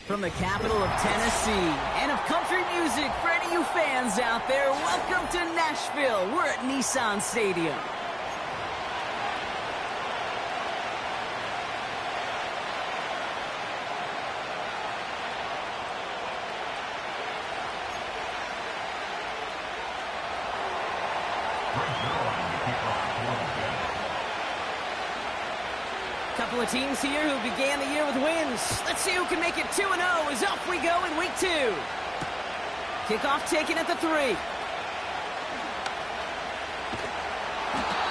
From the capital of Tennessee and of country music, for any of you fans out there, welcome to Nashville. We're at Nissan Stadium. Couple of teams here who began the year with wins. Let's see who can make it 2-0 as off we go in week 2. Kickoff taken at the 3.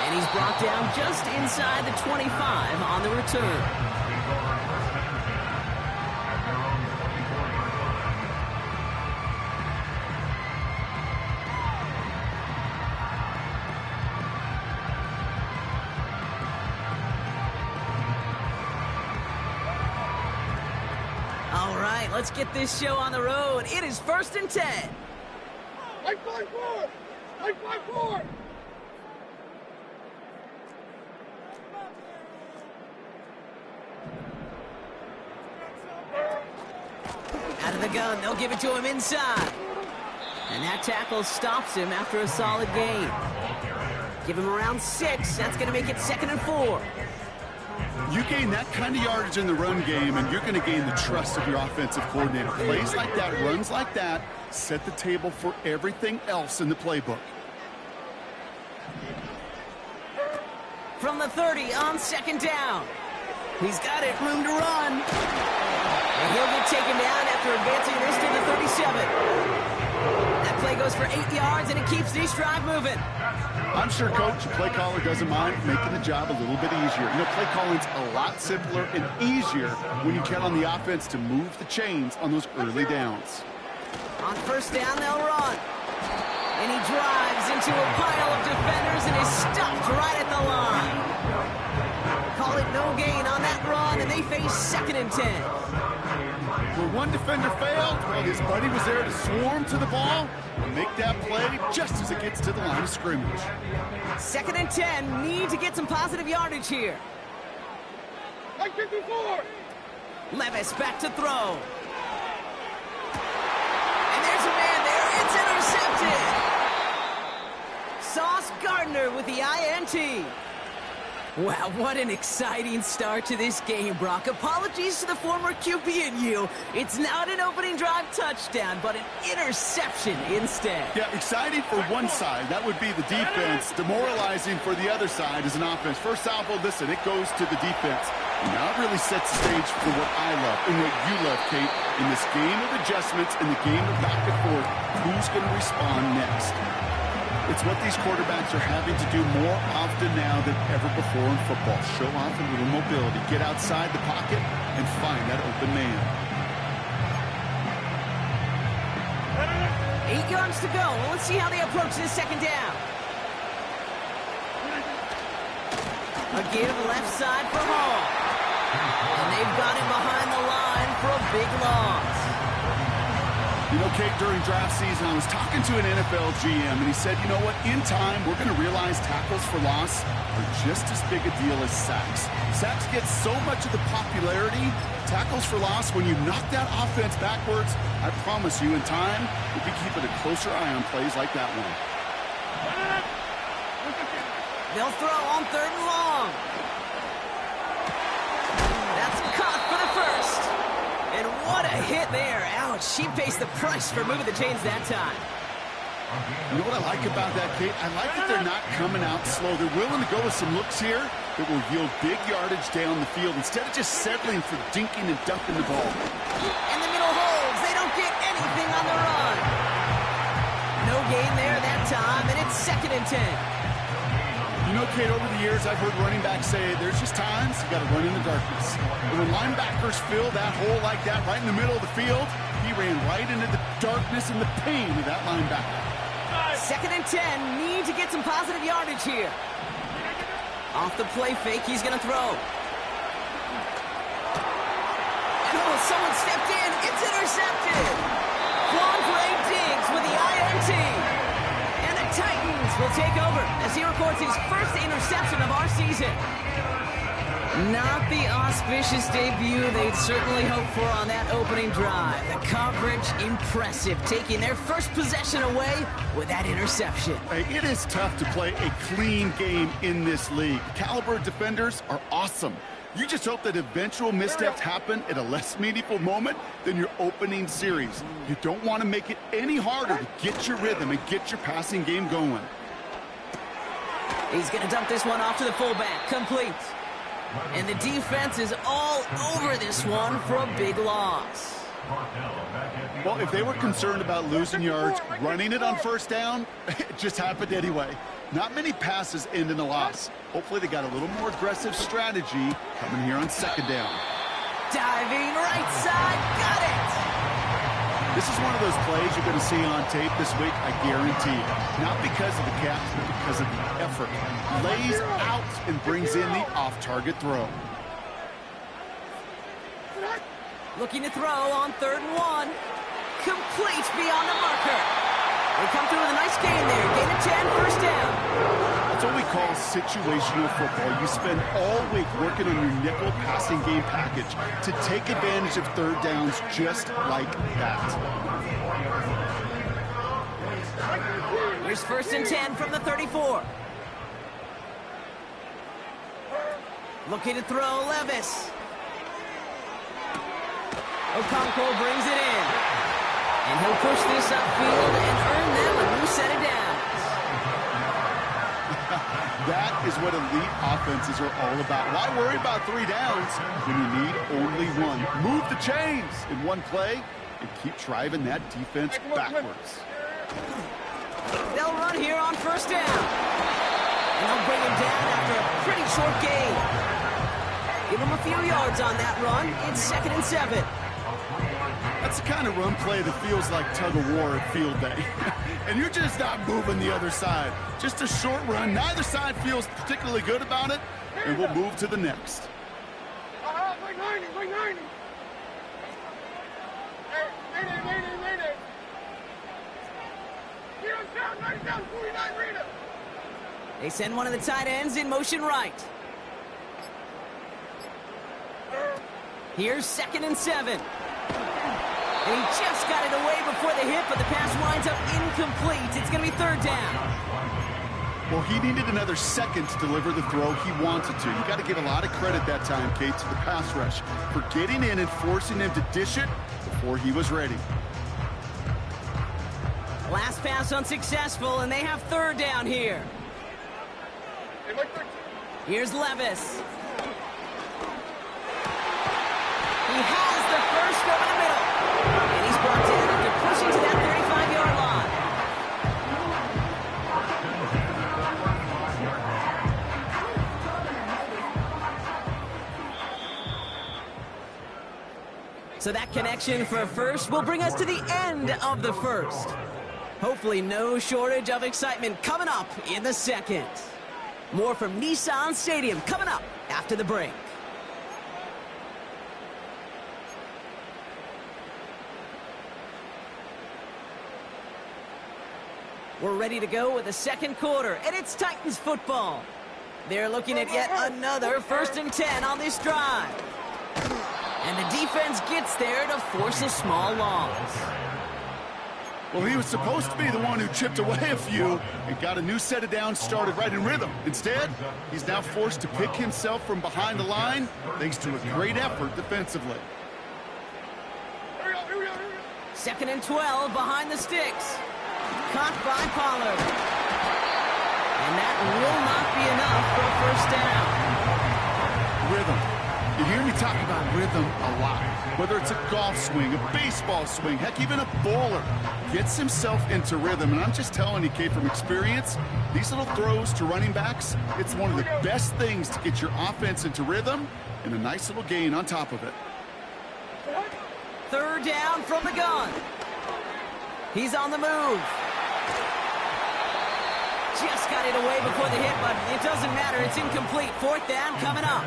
And he's brought down just inside the 25 on the return. All right, let's get this show on the road. It is 1st and 10. Like 5-4! Like 5-4! Out of the gun, they'll give it to him inside. And that tackle stops him after a solid gain. Give him around 6. That's going to make it 2nd and 4. You gain that kind of yardage in the run game, and you're going to gain the trust of your offensive coordinator. Plays like that, runs like that, set the table for everything else in the playbook. From the 30 on 2nd down. He's got it, room to run. And he'll get taken down after advancing this to the 37. That play goes for 8 yards, and it keeps this drive moving. I'm sure, Coach, the play caller doesn't mind making the job a little bit easier. You know, play calling's a lot simpler and easier when you count on the offense to move the chains on those early downs. On 1st down, they'll run. And he drives into a pile of defenders and is stopped right at the line. Call it no gain on that run, and they face 2nd and 10. Where one defender failed, well, his buddy was there to swarm to the ball and make that play just as it gets to the line of scrimmage. 2nd and 10, need to get some positive yardage here. Like 54! Levis back to throw. And there's a man there, it's intercepted. Sauce Gardner with the INT. Wow, what an exciting start to this game, Brock. Apologies to the former QB and you. It's not an opening drive touchdown, but an interception instead. Yeah, exciting for one side. That would be the defense. Demoralizing for the other side as an offense. First salvo, listen, it goes to the defense. And now it really sets the stage for what I love and what you love, Kate. In this game of adjustments, in the game of back and forth, who's going to respond next? It's what these quarterbacks are having to do more often now than ever before in football. Show off a little mobility, get outside the pocket, and find that open man. 8 yards to go. Well, let's see how they approach this 2nd down. A give left side for Hall. And they've got him behind the line for a big loss. You know, Kate, during draft season, I was talking to an NFL GM, and he said, you know what, in time, we're going to realize tackles for loss are just as big a deal as sacks. Sacks get so much of the popularity. Tackles for loss, when you knock that offense backwards, I promise you, in time, we'll be keeping a closer eye on plays like that one. They'll throw on 3rd and long. That's caught for the first. And what a hit there. Ouch, she pays the price for moving the chains that time. You know what I like about that, Kate? I like that they're not coming out slow. They're willing to go with some looks here that will yield big yardage down the field instead of just settling for dinking and dumping the ball. And the middle holds. They don't get anything on the run. No gain there that time, and it's 2nd and 10. You know, Kate, over the years, I've heard running backs say there's just times you got to run in the darkness. But when linebackers fill that hole like that right in the middle of the field, he ran right into the darkness and the pain of that linebacker. 2nd and 10, need to get some positive yardage here. Off the play fake, he's going to throw. And oh, someone stepped in. It's intercepted. Quandre Diggs with the INT. And the Titans will take over as he records his first interception of our season. Not the auspicious debut they'd certainly hoped for on that opening drive. The coverage, impressive, taking their first possession away with that interception. Hey, it is tough to play a clean game in this league. Caliber defenders are awesome. You just hope that eventual missteps happen at a less meaningful moment than your opening series. You don't want to make it any harder to get your rhythm and get your passing game going. He's going to dump this one off to the fullback. Complete. And the defense is all over this one for a big loss. Well, if they were concerned about losing yards, running it on first down, it just happened anyway. Not many passes end in a loss. Hopefully they got a little more aggressive strategy coming here on second down. Diving right side, got it! This is one of those plays you're going to see on tape this week, I guarantee. Not because of the catch, but because of the effort. Lays out and brings in the off-target throw. Looking to throw on 3rd and 1. Complete beyond the marker. They come through with a nice gain there. Gain of 10, first down. That's what we call situational football. You spend all week working on your nickel passing game package to take advantage of 3rd downs just like that. Here's 1st and 10 from the 34. Looking to throw, Levis. Okonkwo brings it in. And he'll push this upfield and earn them a new set of downs. That is what elite offenses are all about. Why worry about 3 downs when you need only 1? Move the chains in one play and keep driving that defense backwards. They'll run here on 1st down. And they'll bring him down after a pretty short gain. Give him a few yards on that run. It's 2nd and 7. That's the kind of run play that feels like tug-of-war at field day. And you're just not moving the other side. Just a short run. Neither side feels particularly good about it, and we'll move to the next. Like 90, like 90. Hey, 90. Get us down, 90 down, 49 Rita. They send one of the tight ends in motion right. Here's 2nd and 7. And he just got it away before the hit, but the pass winds up incomplete. It's going to be 3rd down. Well, he needed another second to deliver the throw he wanted to. You got to give a lot of credit that time, Kate, to the pass rush for getting in and forcing him to dish it before he was ready. Last pass unsuccessful, and they have 3rd down here. Here's Levis. He has the first over the middle. And he's brought down after pushing to that 35-yard line. So that connection for a first will bring us to the end of the first. Hopefully no shortage of excitement coming up in the second. More from Nissan Stadium coming up after the break. We're ready to go with the second quarter, and it's Titans football. They're looking at yet another 1st and 10 on this drive. And the defense gets there to force a small loss. Well, he was supposed to be the one who chipped away a few and got a new set of downs started right in rhythm. Instead, he's now forced to pick himself from behind the line thanks to a great effort defensively. 2nd and 12 behind the sticks. Caught by Pollard. And that will not be enough for a 1st down. Rhythm. You hear me talk about rhythm a lot. Whether it's a golf swing, a baseball swing, heck, even a bowler gets himself into rhythm. And I'm just telling you, Kate, from experience, these little throws to running backs, it's one of the best things to get your offense into rhythm and a nice little gain on top of it. 3rd down from the gun. He's on the move. Just got it away before the hit, but it doesn't matter. It's incomplete. 4th down coming up.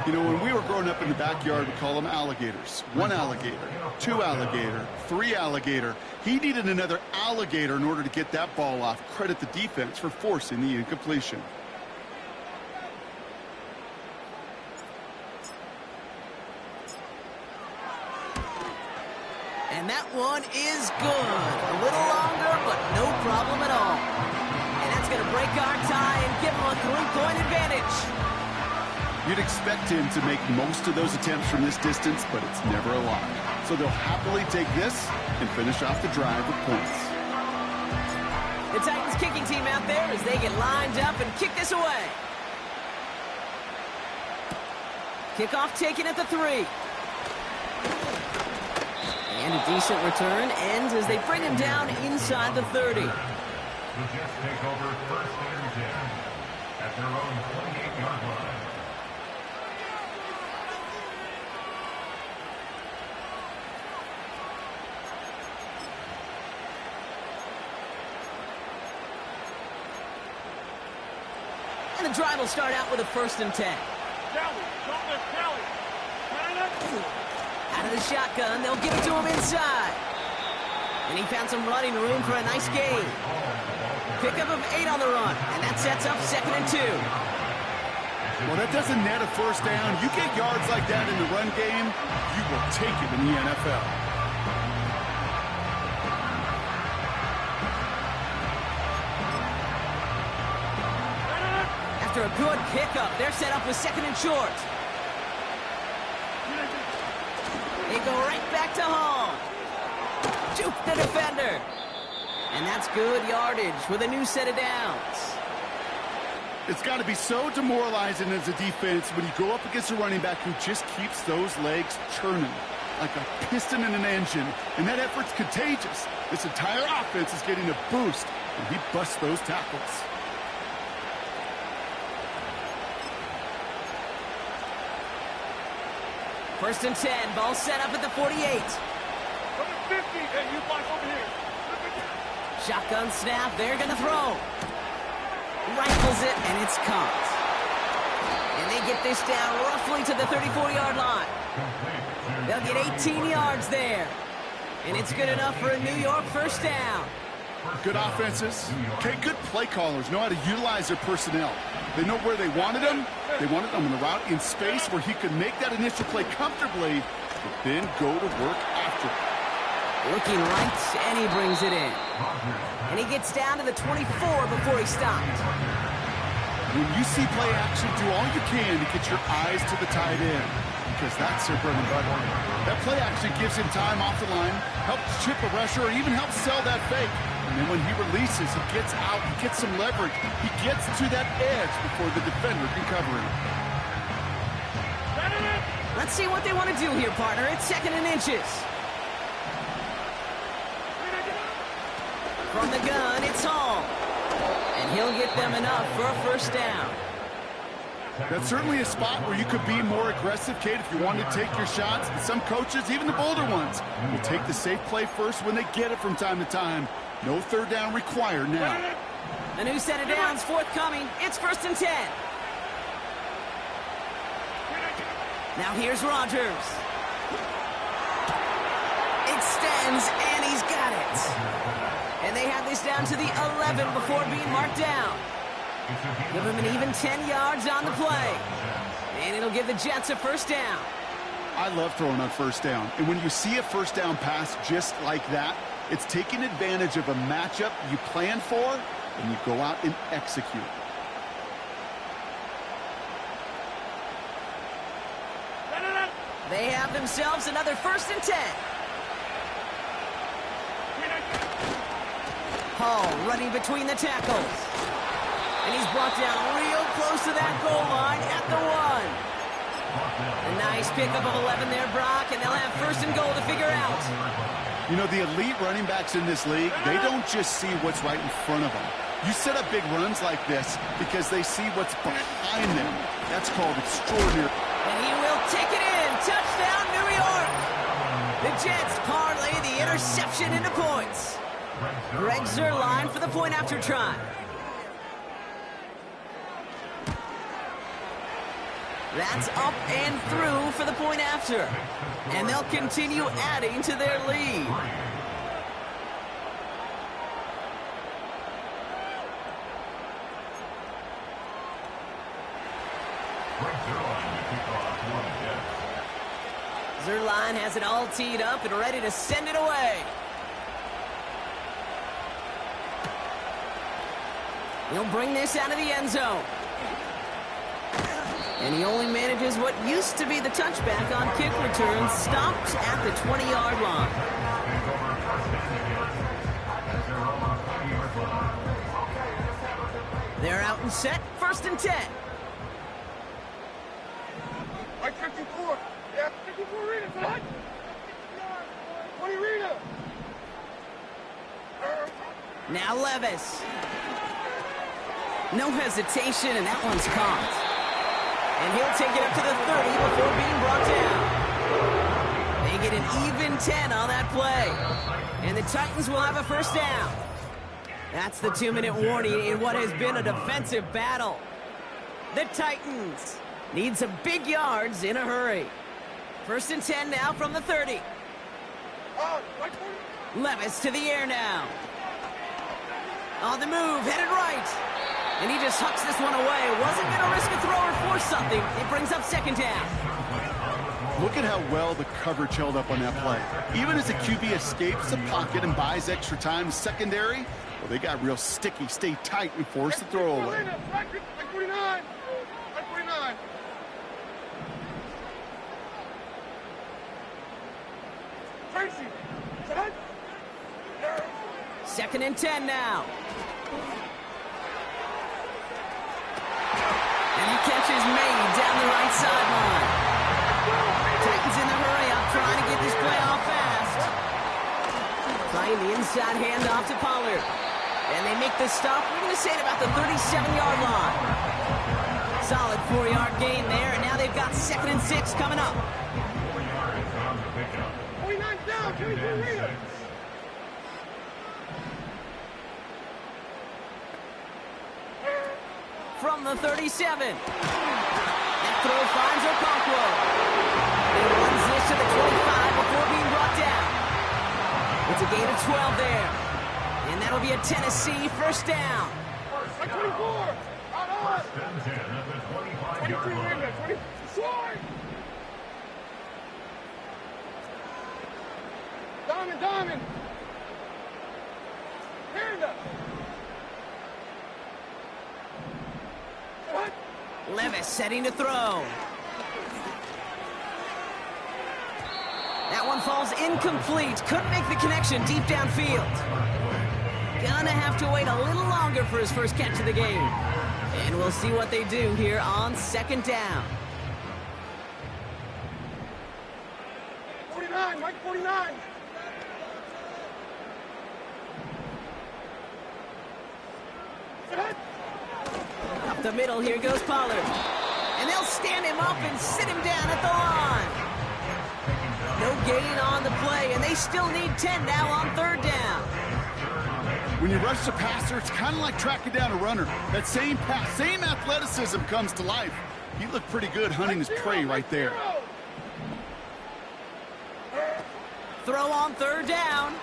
You know, when we were growing up in the backyard, we call them alligators. 1 alligator, 2 alligator, 3 alligator. He needed another alligator in order to get that ball off. Credit the defense for forcing the incompletion. that one is good. A little longer, but no problem at all. And that's going to break our tie and give them a 3-point advantage. You'd expect him to make most of those attempts from this distance, but it's never a lot. So they'll happily take this and finish off the drive with points. The Titans kicking team out there as they get lined up and kick this away. Kickoff taken at the 3. And a decent return ends as they bring him down inside the 30. The Jets take over first and 10 at their own 28-yard line. And the drive will start out with a 1st and 10. Out of the shotgun, they'll give it to him inside. And he found some running room for a nice gain. Pickup of 8 on the run, and that sets up 2nd and 2. Well, that doesn't net a 1st down. You get yards like that in the run game, you will take it in the NFL. After a good pickup, they're set up with 2nd and short. They go right back to home. Juke the defender. And that's good yardage with a new set of downs. It's got to be so demoralizing as a defense when you go up against a running back who just keeps those legs churning like a piston in an engine. And that effort's contagious. This entire offense is getting a boost, and he busts those tackles. First and 10, ball set up at the 48. Number 50, hey, you block over here. Shotgun snap, they're going to throw. Rifles it, and it's caught. And they get this down roughly to the 34-yard line. They'll get 18 yards there. And it's good enough for a New York 1st down. Good offenses, okay, good play callers know how to utilize their personnel. They know where they wanted him. They wanted him on the route in space where he could make that initial play comfortably, but then go to work after it. Looking right, and he brings it in. And he gets down to the 24 before he stopped. When you see play action, do all you can to get your eyes to the tight end, because that's their bread and butter. That play action gives him time off the line, helps chip a rusher, or even helps sell that fake. And then when he releases, he gets out, he gets some leverage. He gets to that edge before the defender can cover him. Let's see what they want to do here, partner. It's 2nd and inches. From the gun, it's Hall. And he'll get them enough for a 1st down. That's certainly a spot where you could be more aggressive, Kate, if you want to take your shots. And some coaches, even the bolder ones, will take the safe play first when they get it from time to time. No 3rd down required now. A new set of downs forthcoming. It's 1st and 10. Now here's Rodgers. Extends, and he's got it. And they have this down to the 11 before being marked down. Give him an even 10 yards on the play. And it'll give the Jets a 1st down. I love throwing on 1st down. And when you see a 1st down pass just like that, it's taking advantage of a matchup you plan for, and you go out and execute. They have themselves another 1st and 10. Hall running between the tackles. And he's brought down real close to that goal line at the 1. A nice pickup of 11 there, Brock, and they'll have 1st and goal to figure out. You know, the elite running backs in this league, they don't just see what's right in front of them. You set up big runs like this because they see what's behind them. That's called extraordinary. And he will take it in. Touchdown, New York. The Jets parlay the interception into points. Greg Zuerlein for the point after try. That's up and through for the point after. And they'll continue adding to their lead. Zerline has it all teed up and ready to send it away. He'll bring this out of the end zone. And he only manages what used to be the touchback on kick returns, stopped at the 20-yard line. They're out and set, 1st and 10. Like 54. Yeah, 54 Rita, son. 20 Rita. Now Levis. No hesitation, and that one's caught. And he'll take it up to the 30 before being brought down. They get an even 10 on that play. And the Titans will have a 1st down. That's the 2-minute warning in what has been a defensive battle. The Titans need some big yards in a hurry. 1st and 10 now from the 30. Levis to the air now. On the move, headed right. And he just hucks this one away. Wasn't going to risk a throw or force something. It brings up 2nd down. Look at how well the coverage held up on that play. Even as the QB escapes the pocket and buys extra time in secondary, well, they got real sticky, stay tight, and force the throw away. Like 49. Like 49. Tracy. Son. 2nd and 10 now. And the catch is made down the right sideline. Titans in the hurry up, trying to get this play off fast. Playing the inside handoff to Pollard. And they make the stop, we're going to say, at about the 37-yard line. Solid 4-yard gain there, and now they've got 2nd and 6 coming up. 49 down, 22 Rita. From the 37. That throw finds Okonkwo. He runs this to the 25 before being brought down. It's a gain of 12 there. And that'll be a Tennessee 1st down. Like 24. Out on. 22 Rita. 20. Slide. Diamond. Panda. What? Levis setting to throw. That one falls incomplete. Couldn't make the connection deep downfield. Gonna have to wait a little longer for his first catch of the game. And we'll see what they do here on 2nd down. 49. Mike 49. Up the middle, here goes Pollard. And they'll stand him up and sit him down at the line. No gain on the play, and they still need 10 now on 3rd down. When you rush the passer, it's kind of like tracking down a runner. That same pass, same athleticism comes to life. He looked pretty good hunting his prey right there. Throw on 3rd down.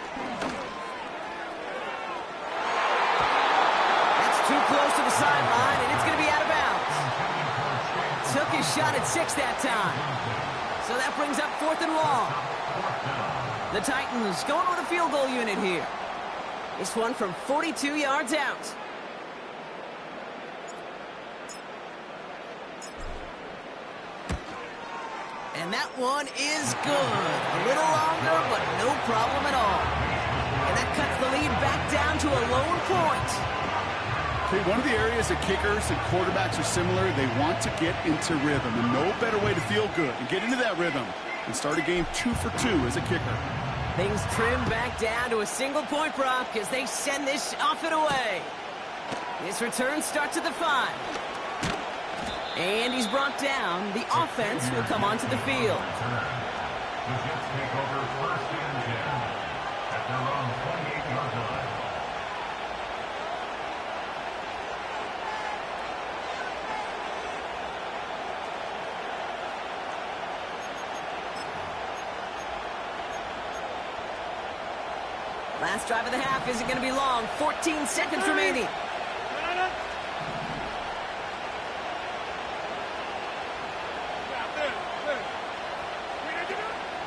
That's too close to the sideline, and it's going to be out of bounds. Took his shot at 6 that time. So that brings up 4th and long. The Titans going with a field goal unit here. This one from 42 yards out. And that one is good. A little longer, but no problem at all. And that cuts the lead back down to a lone point. Okay, one of the areas that kickers and quarterbacks are similar, they want to get into rhythm. And no better way to feel good and get into that rhythm and start a game 2 for 2 as a kicker. Things trim back down to a single-point rock as they send this off and away. This return starts at the 5. And he's brought down. The offense will come onto the field. The Jets take over 1st and 10 at their own 28-yard line. Last drive of the half isn't going to be long. 14 seconds remaining.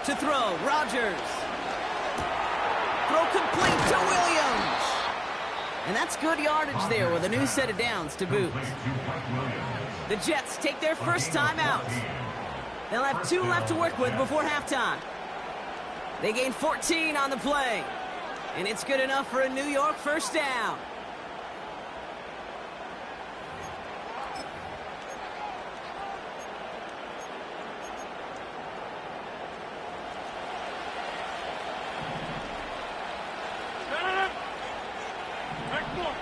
To throw, Rodgers. Throw complete to Williams. And that's good yardage there with a new set of downs to boot. The Jets take their first time out. They'll have 2 left to work with before halftime. They gain 14 on the play. And it's good enough for a New York first down. Next one.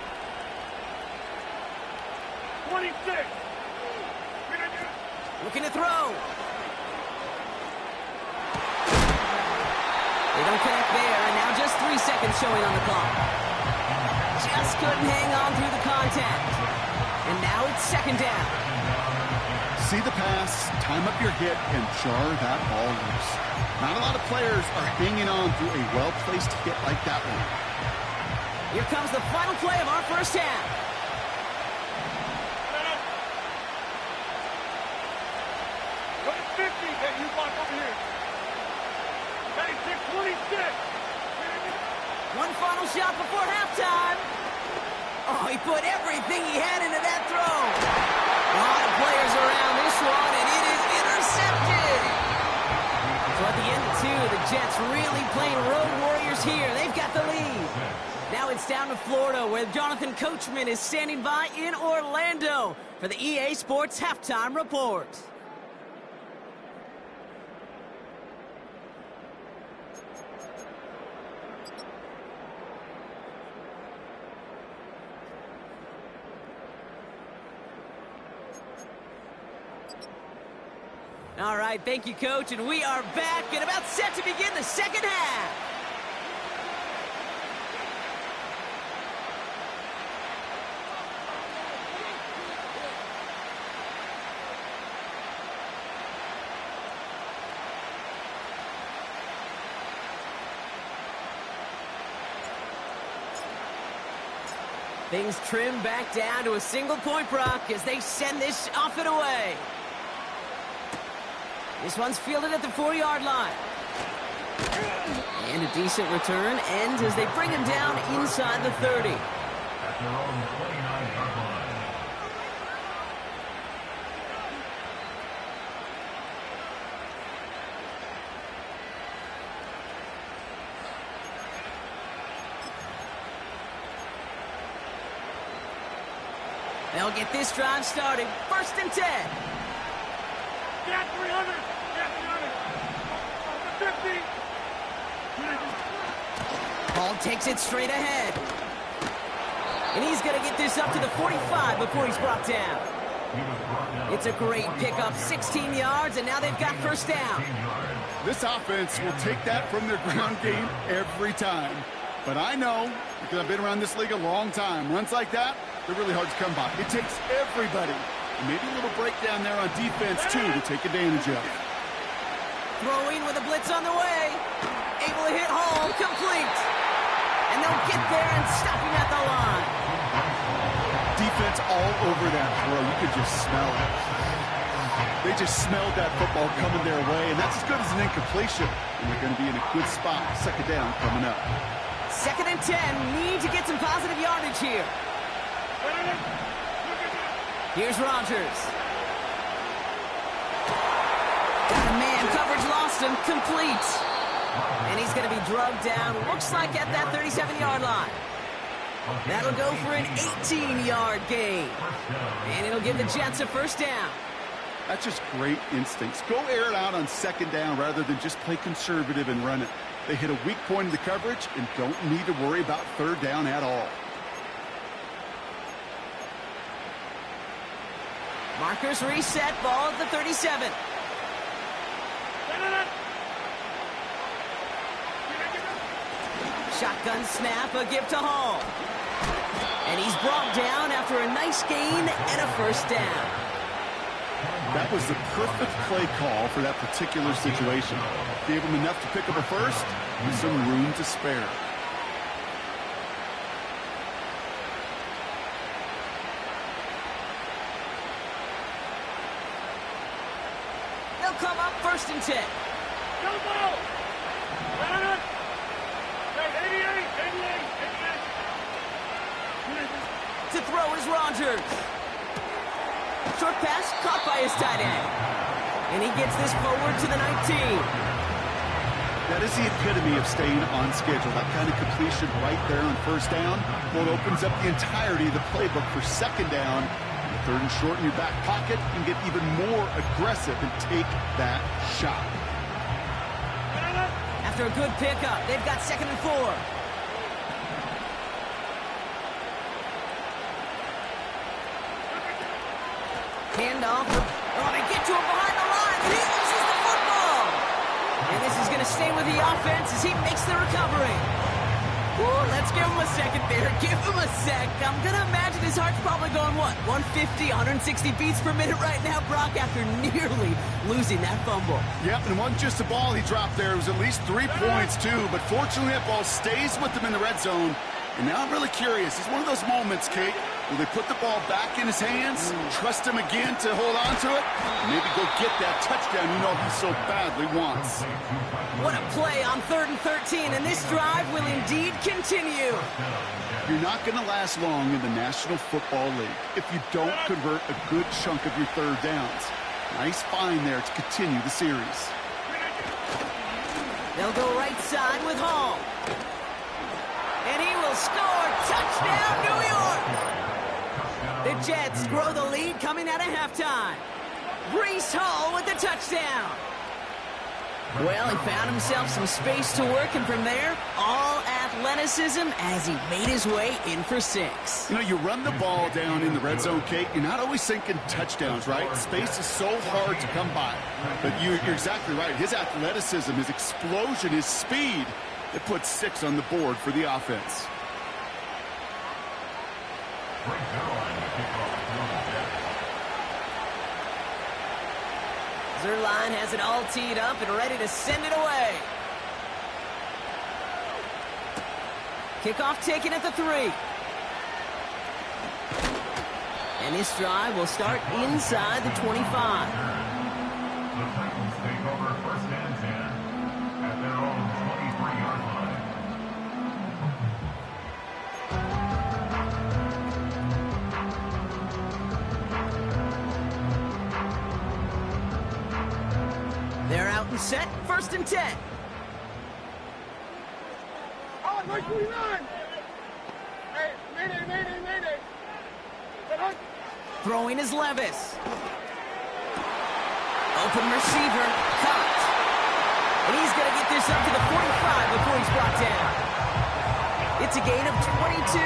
26. Looking to throw. They don't connect there, and now just 3 seconds showing on the clock. Just couldn't hang on through the contact. And now it's second down. See the pass, time up your hit, and jar that ball loose. Not a lot of players are hanging on through a well-placed hit like that one. Here comes the final play of our first half. Go to 50, that you block over here. 26. One final shot before halftime. Oh, he put everything he had into that throw. A lot of players around this one, and it is intercepted. So at the end of 2, the Jets really playing road warriors here. They've got the lead. Now it's down to Florida, where Jonathan Coachman is standing by in Orlando for the EA Sports Halftime Report. All right, thank you, Coach, and we are back and about set to begin the second half. Things trim back down to a single-point Brock as they send this off and away. This one's fielded at the 4-yard line. And a decent return ends as they bring him down inside the 30. At their own 29-yard line. They'll get this drive started. 1st and 10. Get 300. Get 300. 50. Ball takes it straight ahead. And he's going to get this up to the 45 before he's brought down. It's a great pickup, 16 yards, and now they've got first down. This offense will take that from their ground game every time. But I know, because I've been around this league a long time, runs like that, they're really hard to come by. It takes everybody. And maybe a little breakdown there on defense, too, to take advantage of. Throwing with a blitz on the way. Able to hit home, complete. And they'll get there and stop him at the line. Defense all over that throw. You could just smell it. They just smelled that football coming their way, and that's as good as an incompletion. And they're going to be in a good spot. Second down coming up. 2nd and 10. Need to get some positive yardage here. Here's Rodgers. Got a man, coverage lost him, complete. And he's going to be drugged down, looks like at that 37-yard line. That'll go for an 18-yard gain. And it'll give the Jets a first down. That's just great instincts. Go air it out on 2nd down rather than just play conservative and run it. They hit a weak point in the coverage and don't need to worry about 3rd down at all. Markers reset, ball at the 37. Shotgun snap, a give to Hall. And he's brought down after a nice gain and a first down. That was the perfect play call for that particular situation. Gave him enough to pick up a first with some room to spare. They'll come up 1st and 10. Yellow ball. Got it. Okay, 88. To throw is Rogers. Short pass caught by his tight end. And he gets this forward to the 19. That is the epitome of staying on schedule. That kind of completion right there on first down. Well, it opens up the entirety of the playbook for second down. And third and short in your back pocket, you can get even more aggressive and take that shot. After a good pickup, they've got 2nd and 4. Handoff. Oh, they get to him behind the line, and he loses the football. And this is going to stay with the offense as he makes the recovery. Ooh, let's give him a second there. Give him a sec. I'm going to imagine his heart's probably going, what, 150, 160 beats per minute right now, Brock, after nearly losing that fumble. Yep, and it wasn't just a ball he dropped there. It was at least 3 points, too. But fortunately, that ball stays with him in the red zone. And now I'm really curious. It's one of those moments, Kate, will they put the ball back in his hands, trust him again to hold on to it, maybe go get that touchdown you know he so badly wants. What a play on 3rd and 13, and this drive will indeed continue. You're not going to last long in the National Football League if you don't convert a good chunk of your third downs. Nice find there to continue the series. They'll go right side with Hall. And he will score. Touchdown, New York! The Jets grow the lead coming out of halftime. Breece Hall with the touchdown. Well, he found himself some space to work, and from there, all athleticism as he made his way in for 6. You know, you run the ball down in the red zone, Kate, you're not always thinking touchdowns, right? Space is so hard to come by. But you're exactly right. His athleticism, his explosion, his speed, it puts 6 on the board for the offense. Zerline has it all teed up and ready to send it away. Kickoff taken at the 3. And this drive will start inside the 25. The Titans take over 1st and 10 at their own 23-yard line. They're out and set, 1st and 10. Oh, 29. Hey, mayday. Throwing is Levis. Open receiver, caught. And he's going to get this up to the 45 before he's brought down. It's a gain of 22.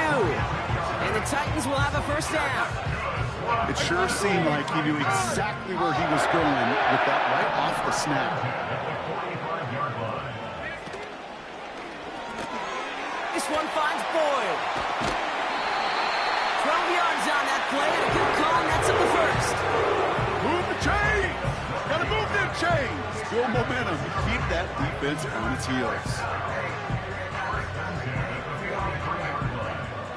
And the Titans will have a 1st down. It sure seemed like he knew exactly where he was going with that right off the snap. This one finds Boyd. 12 yards on that play, and a good call, and that's up the 1st. Move the chains! Gotta move them chains! Build momentum. Keep that defense on its heels.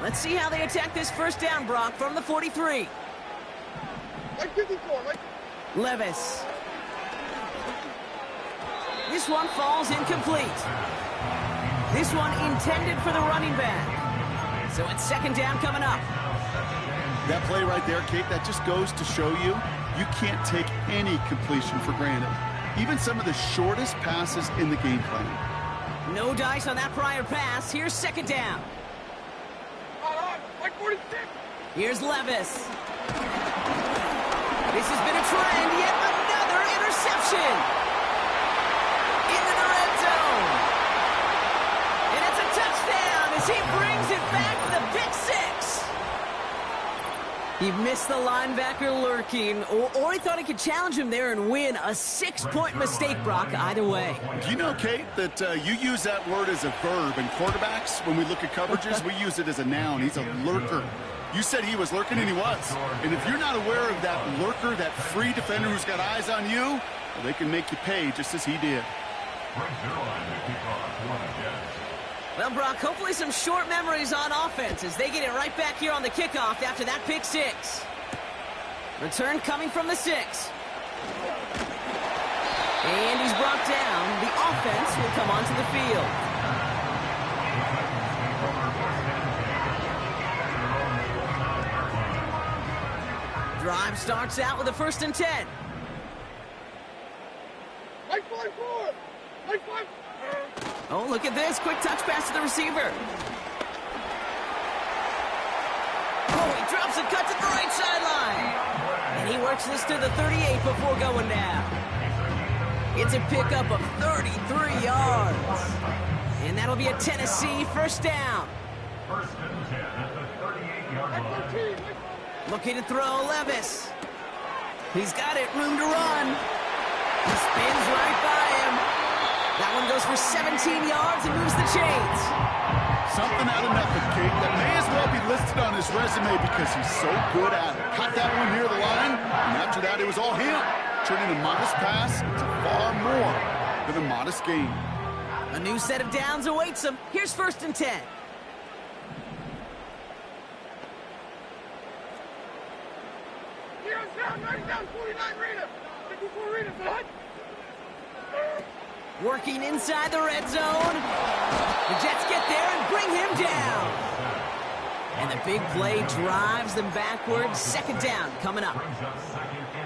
Let's see how they attack this 1st down, Brock, from the 43. Like 54, like... Levis. This one falls incomplete. This one intended for the running back. So it's 2nd down coming up. That play right there, Kate, that just goes to show you, you can't take any completion for granted. Even some of the shortest passes in the game plan. No dice on that prior pass. Here's 2nd down. Like 46. Here's Levis. This has been a trend. Yet another interception. Into the red zone. And it's a touchdown as he brings it back with a pick 6. He missed the linebacker lurking, or he thought he could challenge him there and win. A 6-point mistake, Brock, either way. Do you know, Kate, that you use that word as a verb, and quarterbacks, when we look at coverages, we use it as a noun. He's a lurker. You said he was lurking, and he was. And if you're not aware of that lurker, that free defender who's got eyes on you, well, they can make you pay just as he did. Well, Brock, hopefully some short memories on offense as they get it right back here on the kickoff after that pick 6. Return coming from the 6. And he's brought down. The onto the field. Drive starts out with a 1st and 10. Oh, look at this. Quick touch pass to the receiver. Oh, he drops and cuts at the right sideline. And he works this to the 38 before going down. It's a pickup of 33 yards. And that'll be a Tennessee 1st down. 1st and 10 at the 38-yard line. Looking to throw Levis. He's got it, room to run. He spins right by him. That one goes for 17 yards and moves the chains. Something out of nothing, Kate. That may as well be listed on his resume because he's so good at it. Caught that one near the line, and after that, it was all him. Turning a modest pass into far more than a modest gain. A new set of downs awaits him. Here's 1st and 10. Working inside the red zone. The Jets get there and bring him down. And the big play drives them backwards. 2nd down coming up.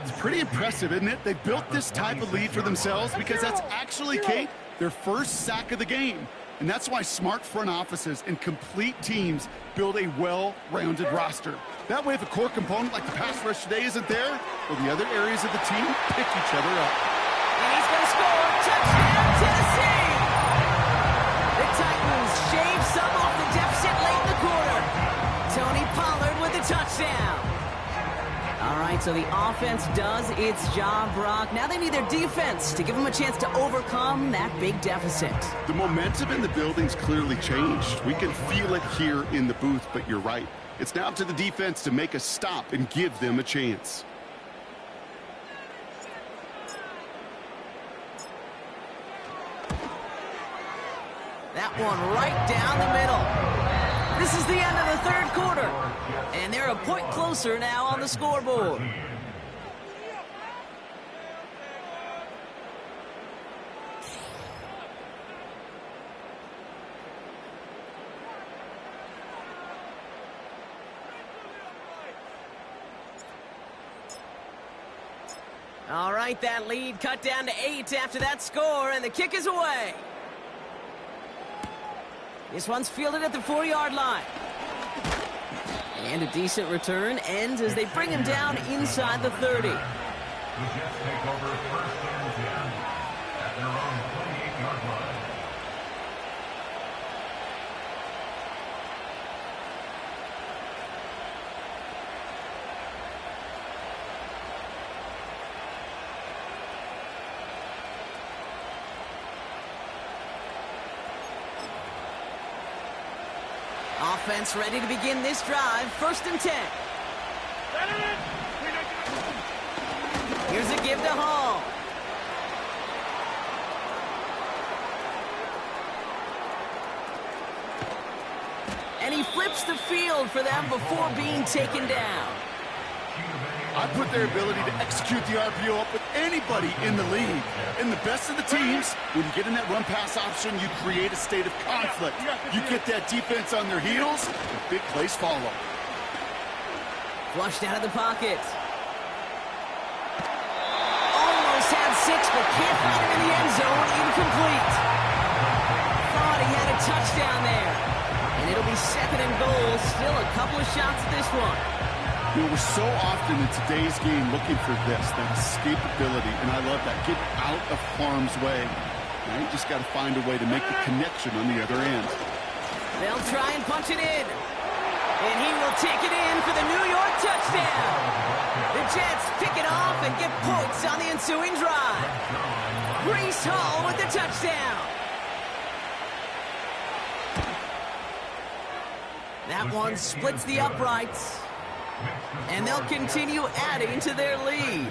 It's pretty impressive, isn't it? They built this type of lead for themselves because that's actually, Kate, their 1st sack of the game. And that's why smart front offices and complete teams build a well-rounded roster. That way, if a core component like the pass rush today isn't there, well, the other areas of the team pick each other up. And he's going to score. Touchdown, Tennessee! The Titans shave some off the deficit late in the quarter. Tony Pollard with the touchdown. All right, so the offense does its job, Brock. Now they need their defense to give them a chance to overcome that big deficit. The momentum in the building's clearly changed. We can feel it here in the booth, but you're right. It's now up to the defense to make a stop and give them a chance. That one right down the middle. This is the end of the 3rd quarter. And they're a point closer now on the scoreboard. All right, that lead cut down to 8 after that score, and the kick is away. This one's fielded at the 4-yard line. And a decent return ends as they bring him down inside the 30. The Jets take over 1st and 10 at their own 28-yard line. Offense ready to begin this drive. 1st and 10. Here's a give to Hall. And he flips the field for them before being taken down. I put their ability to execute the RPO up with anybody in the league. In the best of the teams, when you get in that run-pass option, you create a state of conflict. You get that defense on their heels, and big plays follow. Flushed out of the pocket. Almost had 6, but can't find him in the end zone. Incomplete. Thought he had a touchdown there. And it'll be 2nd and goal. Still a couple of shots at this one. You know, we're so often in today's game looking for this, that escapability, and I love that. Get out of harm's way. Now you just got to find a way to make the connection on the other end. They'll try and punch it in. And he will take it in for the New York touchdown. The Jets pick it off and get points on the ensuing drive. Breece Hall with the touchdown. That one splits the uprights. And they'll continue adding to their lead.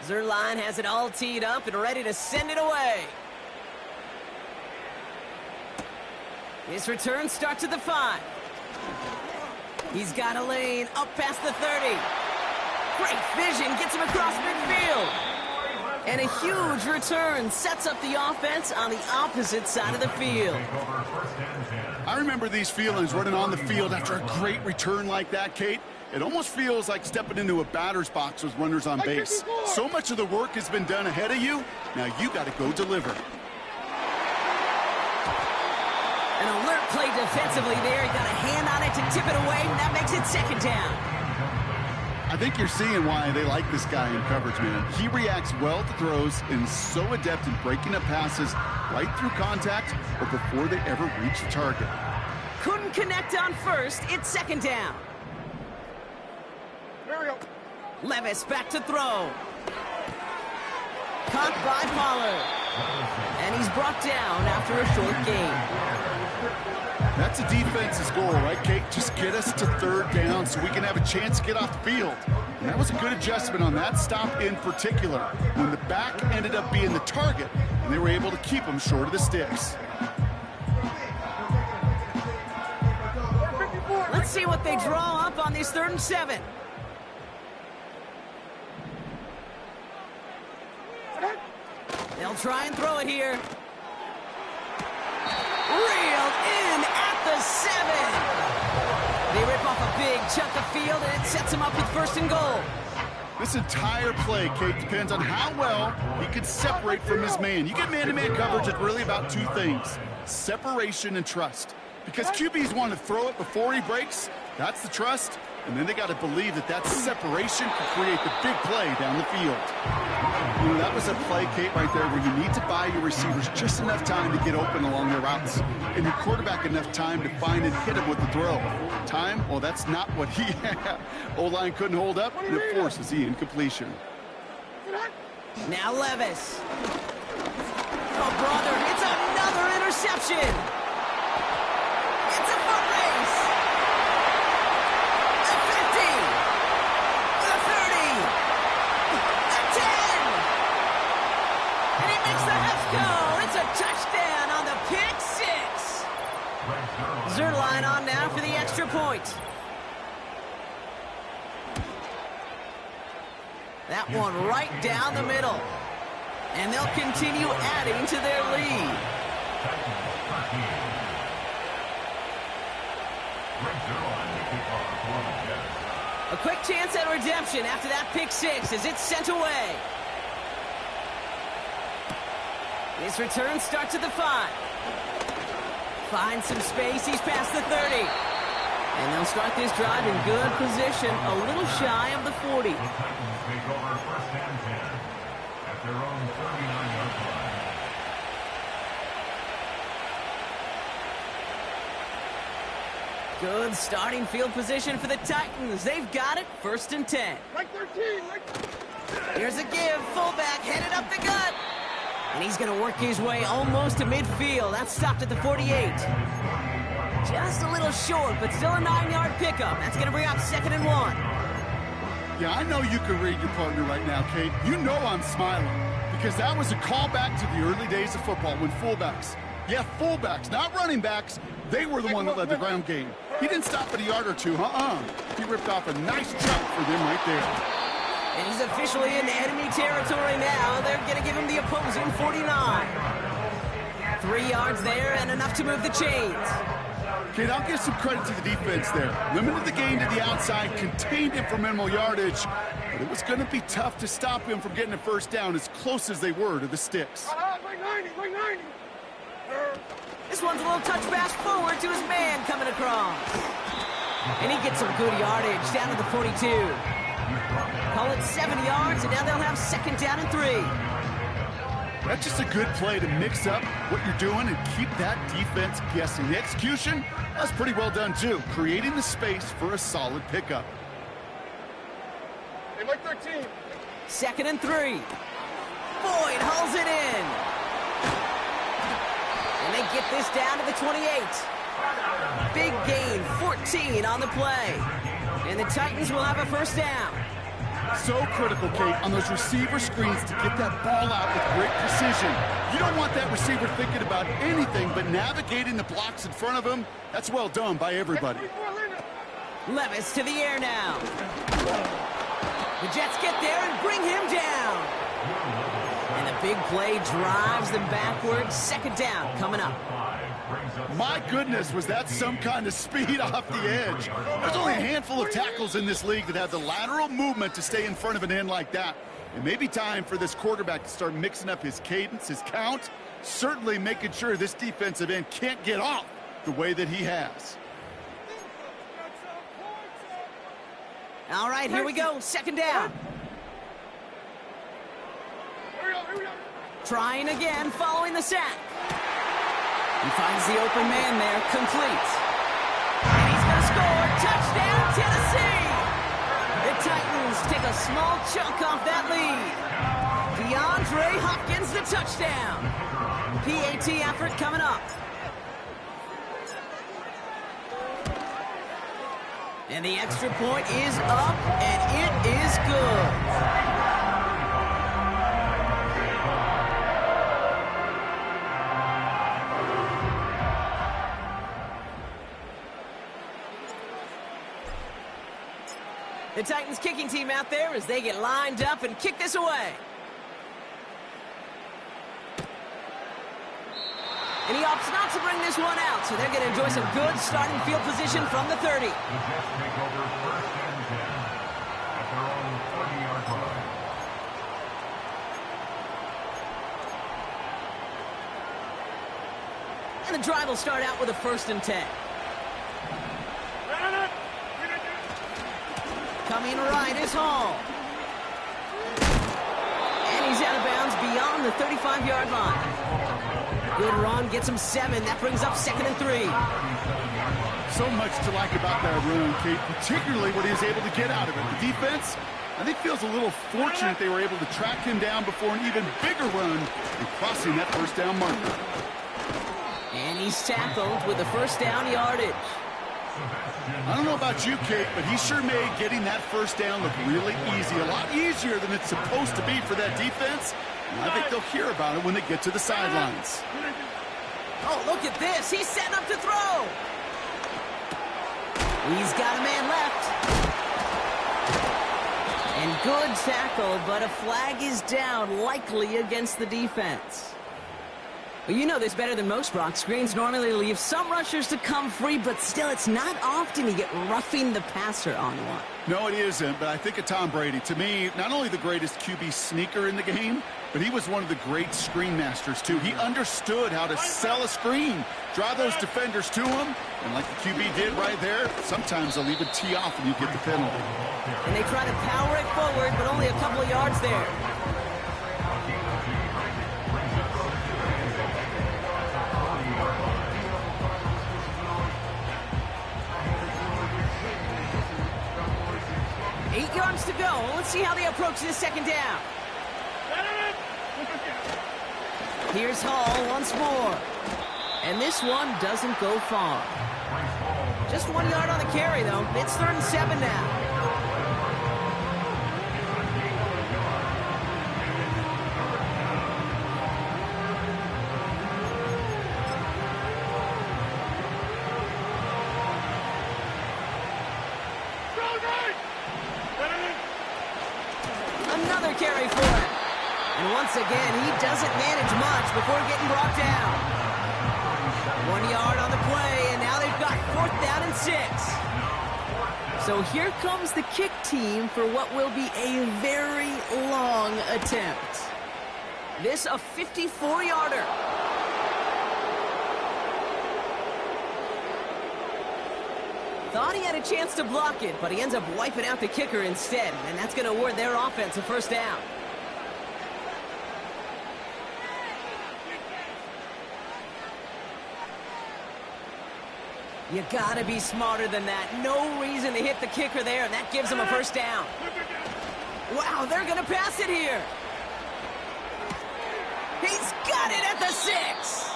Zerline has it all teed up and ready to send it away. His return starts at the 5. He's got a lane up past the 30. Great vision, gets him across midfield. And a huge return sets up the offense on the opposite side of the field. I remember these feelings running on the field after a great return like that, Kate. It almost feels like stepping into a batter's box with runners on base. So much of the work has been done ahead of you. Now you got to go deliver. An alert play defensively there. He got a hand on it to tip it away, and that makes it second down. I think you're seeing why they like this guy in coverage, man. He reacts well to throws and is so adept in breaking up passes right through contact or before they ever reach the target. Couldn't connect on first. It's second down. Here we go. Levis back to throw. Caught by Pollard. And he's brought down after a short gain. That's a defense's goal, right, Kate? Just get us to third down so we can have a chance to get off the field. And that was a good adjustment on that stop in particular, when the back ended up being the target, and they were able to keep him short of the sticks. Let's see what they draw up on this 3rd and 7. They'll try and throw it here. Reeled in at the 7. They rip off a big chunk of field, and it sets him up with 1st and goal. This entire play, Kate, depends on how well he can separate from his man. You get man-to-man coverage, it's really about two things: separation and trust. Because QBs want to throw it before he breaks, that's the trust, and then they got to believe that that separation can create the big play down the field. You know, that was a play, Kate, right there, where you need to buy your receivers just enough time to get open along their routes, and your quarterback enough time to find and hit him with the throw. Time? Well, that's not what he had. O-line couldn't hold up, and it forces the incompletion. Now Levis. Oh, brother, it's another interception. It's a foot race. The 50. The 30. The 10. And he makes the Hefco. It's a touchdown on the pick 6. Zerline on now for the extra point. That one right down the middle. And they'll continue adding to their lead. A quick chance at redemption after that pick 6 as it's sent away. This return starts at the 5. Finds some space, he's past the 30. And they'll start this drive in good position, a little shy of the 40. Take over 1st and 10 at their own 39-yard line. Good starting field position for the Titans. They've got it, 1st and 10. Right 13. Here's a give, fullback headed up the gut. And he's going to work his way almost to midfield. That's stopped at the 48. Just a little short, but still a 9-yard pickup. That's going to bring up 2nd and 1. Yeah, I know you can read your partner right now, Kate. You know I'm smiling, because that was a callback to the early days of football when fullbacks, fullbacks, not running backs, they were the one that led the ground game. He didn't stop at a yard or two, He ripped off a nice chunk for them right there. And he's officially in enemy territory now. They're going to give him the opposing 49. 3 yards there and enough to move the chains. Kate, I'll give some credit to the defense there. Limited the gain to the outside, contained him for minimal yardage, but it was going to be tough to stop him from getting a 1st down as close as they were to the sticks. Right 90. Right 90. This one's a little touch pass forward to his man coming across. And he gets some good yardage down to the 42. Call it 7 yards, and now they'll have 2nd down and 3. That's just a good play to mix up what you're doing and keep that defense guessing. The execution, that's pretty well done too, creating the space for a solid pickup. Hey, Mike 13. 2nd and 3. Boyd hauls it in. And they get this down to the 28. Big gain, 14 on the play. And the Titans will have a 1st down. So critical, Kate, on those receiver screens to get that ball out with great precision. You don't want that receiver thinking about anything but navigating the blocks in front of him. That's well done by everybody. Levis to the air now. The Jets get there and bring him down. And the big play drives them backwards. Second down coming up. My goodness, was that some kind of speed off the edge? There's only a handful of tackles in this league that have the lateral movement to stay in front of an end like that. It may be time for this quarterback to start mixing up his cadence, his count, certainly making sure this defensive end can't get off the way that he has. All right, here we go. Second down. Trying again, following the sack. He finds the open man there, complete. And he's going to score. Touchdown, Tennessee! The Titans take a small chunk off that lead. DeAndre Hopkins, the touchdown. PAT effort coming up. And the extra point is up, and it is good. The Titans kicking team out there as they get lined up and kick this away. And he opts not to bring this one out, so they're going to enjoy some good starting field position from the 30. The Jets take over first and 10 at their own 30-yard line. And the drive will start out with a 1st and 10. Coming right is Hall. And he's out of bounds beyond the 35-yard line. Good run, gets him 7. That brings up 2nd and 3. So much to like about that run, Kate, particularly what he was able to get out of it. The defense, I think, feels a little fortunate they were able to track him down before an even bigger run and crossing that first down marker. And he's tackled with the first down yardage. I don't know about you, Kate, but he sure made getting that first down look really easy. A lot easier than it's supposed to be for that defense. And I think they'll hear about it when they get to the sidelines. Oh, look at this. He's setting up to throw. He's got a man left. And good tackle, but a flag is down, likely against the defense. Well, you know this better than most, Brock. Screens normally leave some rushers to come free, but still, it's not often you get roughing the passer on one. No, it isn't, but I think of Tom Brady. To me, not only the greatest QB sneaker in the game, but he was one of the great screen masters, too. He understood how to sell a screen, draw those defenders to him, and like the QB did right there, sometimes they'll even tee off and you get the penalty. And they try to power it forward, but only a couple of yards there. To go. Let's see how they approach this second down. Here's Hall once more. And this one doesn't go far. Just 1 yard on the carry, though. It's 3rd and 7 now. Another carry for him. And once again, he doesn't manage much before getting brought down. 1 yard on the play, and now they've got 4th down and 6. So here comes the kick team for what will be a very long attempt. This a 54-yarder. Thought he had a chance to block it, but he ends up wiping out the kicker instead, and that's going to award their offense a 1st down. You got to be smarter than that. No reason to hit the kicker there, and that gives him a 1st down. Wow, they're going to pass it here. He's got it at the 6.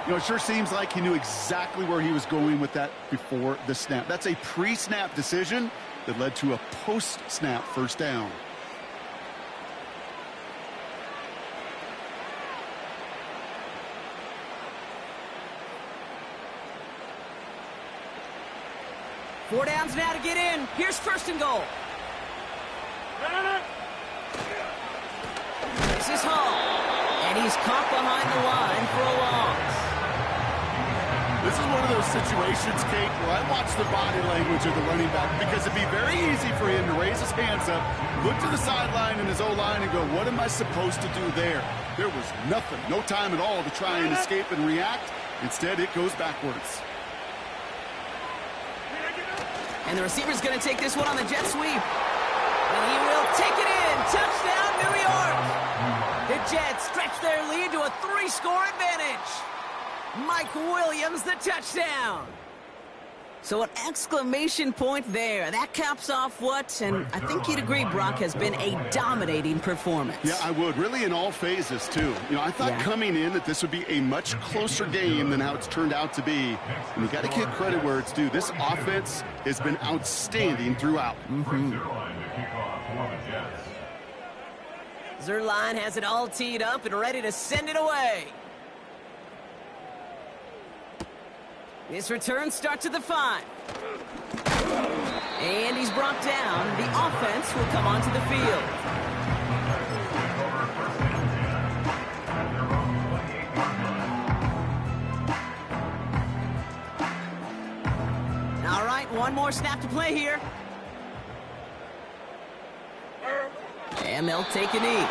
You know, it sure seems like he knew exactly where he was going with that before the snap. That's a pre-snap decision that led to a post-snap 1st down. 4 downs now to get in. Here's first and goal. This is Hall. And he's caught behind the line for a loss. This is one of those situations, Kate, where I watch the body language of the running back because it'd be very easy for him to raise his hands up, look to the sideline in his O-line and go, what am I supposed to do there? There was nothing, no time at all to try and escape and react. Instead, it goes backwards. And the receiver's going to take this one on the jet sweep. And he will take it in. Touchdown, New York. The Jets stretch their lead to a 3-score advantage. Mike Williams, the touchdown. So an exclamation point there. That caps off what, and I think you'd agree, Brock, has been a dominating performance. Yeah, I would. Really in all phases, too. You know, I thought coming in that this would be a much closer game than how it's turned out to be. And you got to give credit where it's due. This offense has been outstanding throughout. Zerline has it all teed up and ready to send it away. This return starts at the 5. And he's brought down. The offense will come onto the field. All right, one more snap to play here. And they'll take a knee.